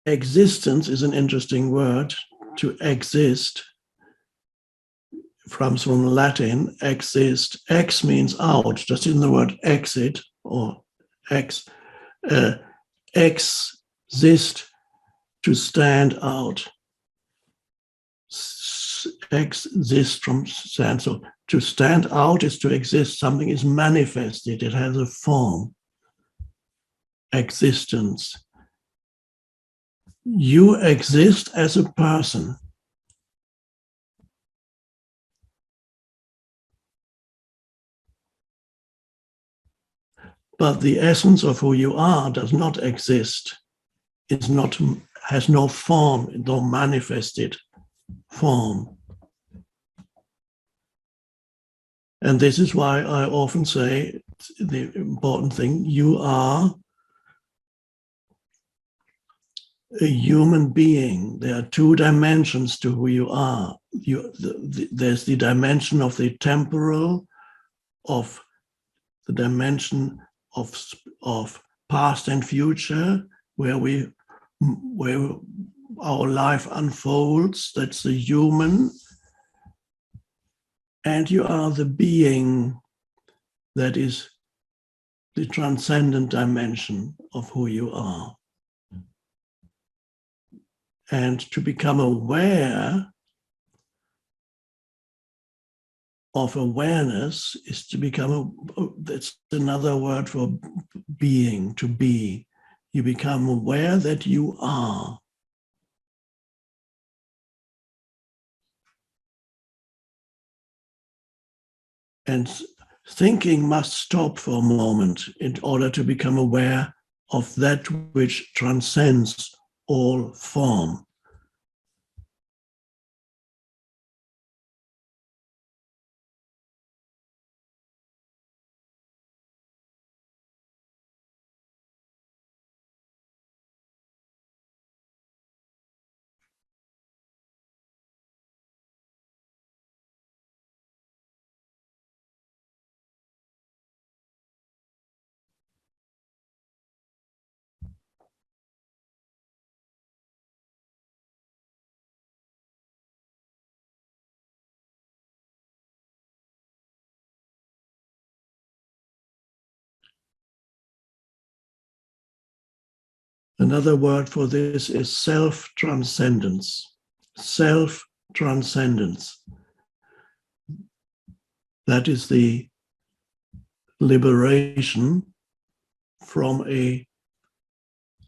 existence is an interesting word. To exist comes from Latin, exist. Ex means out, just in the word exit or ex. Exist, to stand out. Exist from stand. So to stand out is to exist. Something is manifested. It has a form. Existence. You exist as a person. But the essence of who you are does not exist. Has no form, no manifested form. And this is why I often say the important thing, you are a human being. There are two dimensions to who you are. There's the dimension of the temporal, of the dimension of past and future, where our life unfolds. That's the human. And you are the being that is the transcendent dimension of who you are. And to become aware of awareness is to become, that's another word for being, to be. You become aware that you are. And thinking must stop for a moment in order to become aware of that which transcends all form. Another word for this is self-transcendence. Self-transcendence. That is the liberation from a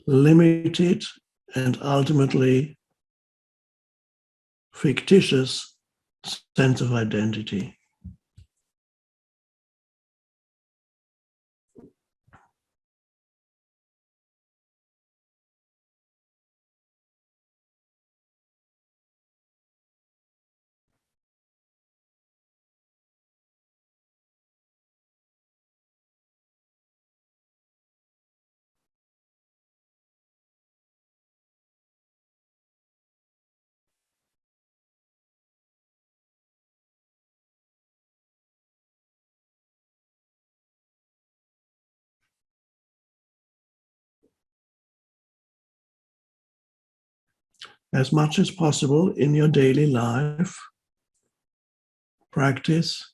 limited and ultimately fictitious sense of identity. As much as possible in your daily life, practice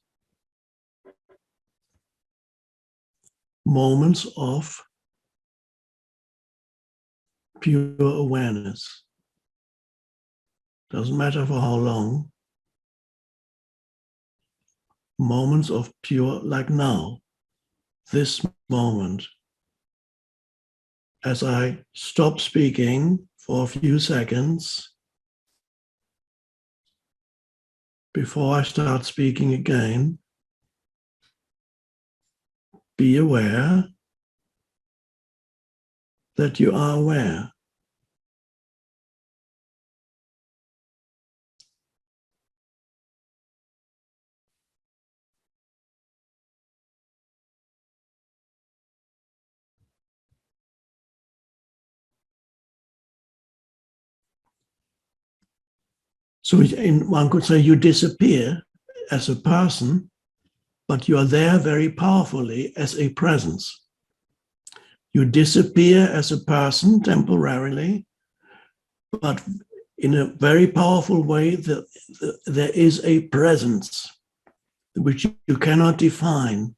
moments of pure awareness. Doesn't matter for how long. Moments of pure, like now, this moment. As I stop speaking for a few seconds before I start speaking again, be aware that you are aware. So one could say you disappear as a person, but you are there very powerfully as a presence. You disappear as a person temporarily, but in a very powerful way, there is a presence which you cannot define.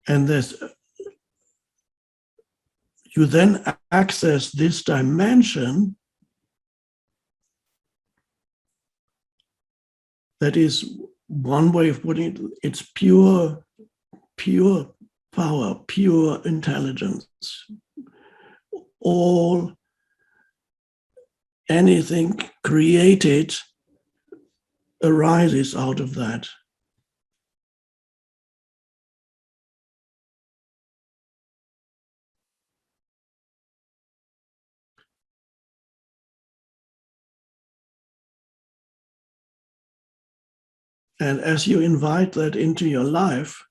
And you then access this dimension that is, one way of putting it, it's pure power, pure intelligence. Anything created arises out of that. And as you invite that into your life,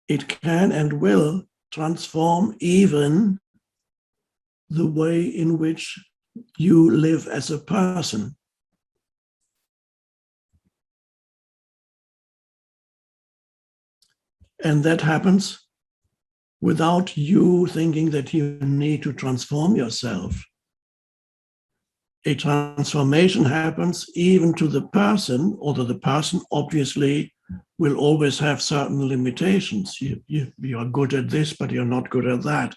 it can and will transform even the way in which you live as a person. And that happens without you thinking that you need to transform yourself. A transformation happens even to the person, although the person obviously will always have certain limitations. You are good at this, but you're not good at that,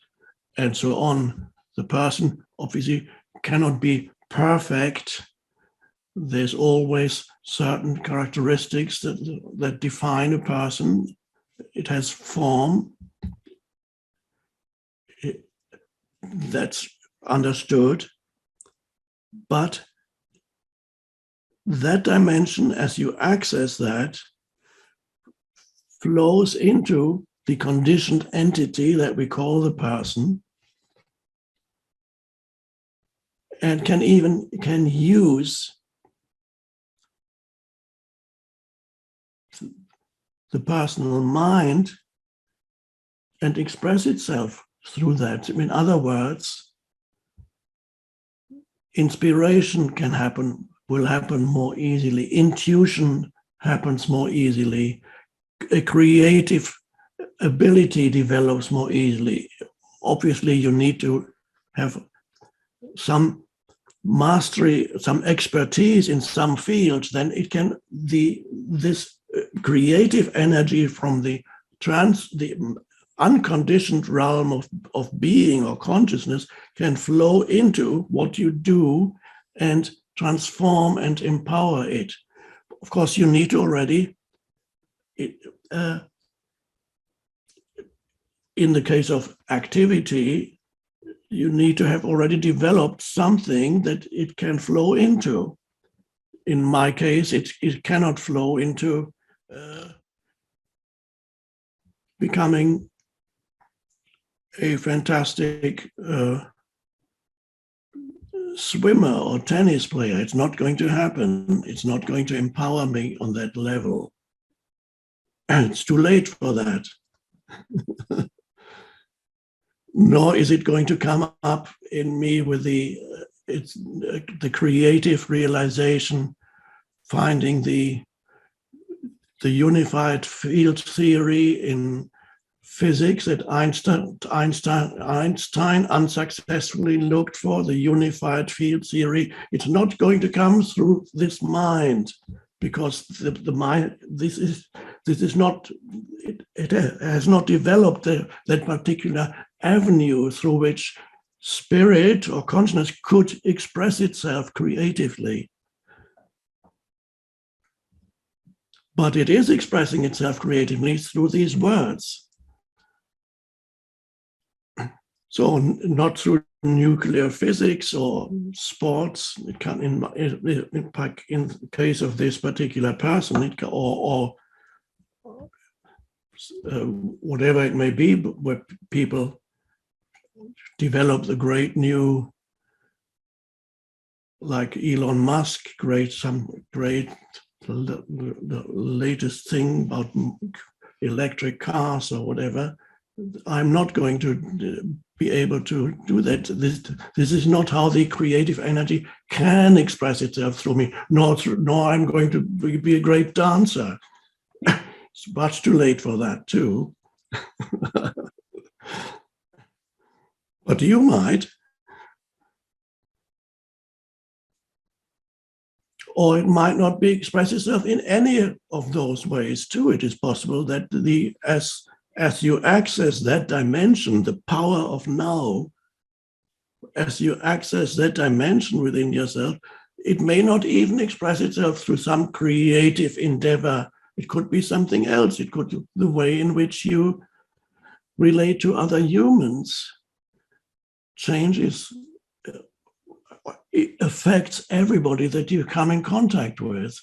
and so on. The person obviously cannot be perfect. There's always certain characteristics that define a person. It has form. That's understood. But that dimension, as you access that, flows into the conditioned entity that we call the person, and can use the personal mind and express itself through that. In other words, inspiration will happen more easily. Intuition happens more easily. A creative ability develops more easily. Obviously, you need to have some mastery, some expertise in some fields. Then it can this creative energy from the unconditioned realm of being or consciousness can flow into what you do and transform and empower it. Of course, you need to already, in the case of activity, you need to have already developed something that it can flow into. In my case, it cannot flow into becoming a fantastic swimmer or tennis player. It's not going to happen. It's not going to empower me on that level. And it's too late for that. Nor is it going to come up in me with the creative realization, finding the unified field theory in physics that Einstein unsuccessfully looked for, the unified field theory. It's not going to come through this mind, because the mind, this is not, it has not developed that particular avenue through which spirit or consciousness could express itself creatively. But it is expressing itself creatively through these words. So not through nuclear physics or sports. It can, in the case of this particular person, or whatever it may be, where people develop the great new, like Elon Musk, the latest thing about electric cars or whatever. I'm not going to be able to do that. This is not how the creative energy can express itself through me, nor I'm going to be a great dancer. It's much too late for that too. But you might. Or it might not be express itself in any of those ways too. It is possible that as you access that dimension, the power of now, as you access that dimension within yourself, it may not even express itself through some creative endeavor. It could be something else. It could be the way in which you relate to other humans. Changes, it affects everybody that you come in contact with.